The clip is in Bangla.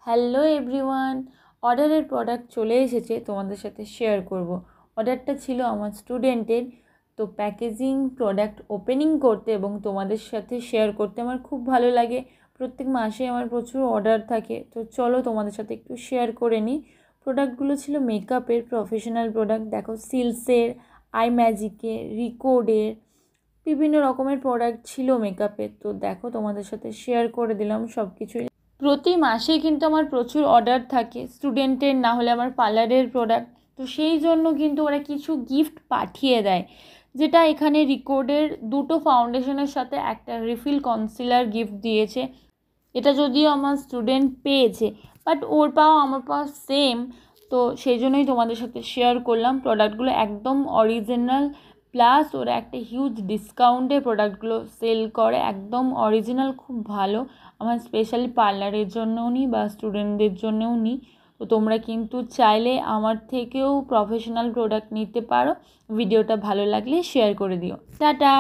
হ্যালো এভরিওয়ান, অর্ডারের প্রোডাক্ট চলে এসেছে, তোমাদের সাথে শেয়ার করব। অর্ডারটা ছিল আমার স্টুডেন্টের, তো প্যাকেজিং প্রোডাক্ট ওপেনিং করতে এবং তোমাদের সাথে শেয়ার করতে আমার খুব ভালো লাগে। প্রত্যেক মাসে আমার প্রচুর অর্ডার থাকে, তো চলো তোমাদের সাথে একটু শেয়ার করে নিই। প্রোডাক্টগুলো ছিল মেকআপের প্রফেশনাল প্রোডাক্ট, দেখো সিলসের, আই ম্যাজিকের, রিকোডের, বিভিন্ন রকমের প্রোডাক্ট ছিল মেকআপের। তো দেখো তোমাদের সাথে শেয়ার করে দিলাম সব কিছুই। প্রতি মাসেই কিন্তু আমার প্রচুর অর্ডার থাকে স্টুডেন্টের, না হলে আমার পার্লারের প্রোডাক্ট, তো সেই জন্য কিন্তু ওরা কিছু গিফট পাঠিয়ে দেয়, যেটা এখানে রিকোডের দুটো ফাউন্ডেশনের সাথে একটা রিফিল কনসিলার গিফট দিয়েছে। এটা যদিও আমার স্টুডেন্ট পেয়েছে, বাট ওর পাওয়া আমার পাওয়া সেম, তো সেই জন্যই তোমাদের সাথে শেয়ার করলাম। প্রোডাক্টগুলো একদম অরিজিনাল, প্লাস ওরা একটা হিউজ ডিসকাউন্টে প্রোডাক্টগুলো সেল করে, একদম অরিজিনাল, খুব ভালো। আমার স্পেশালি পার্লারের জন্যও নিই বা স্টুডেন্টদের জন্যও নিই, তো তোমরা কিন্তু চাইলে আমার থেকেও প্রফেশনাল প্রোডাক্ট নিতে পারো। ভিডিওটা ভালো লাগলে শেয়ার করে দিও। টাটা।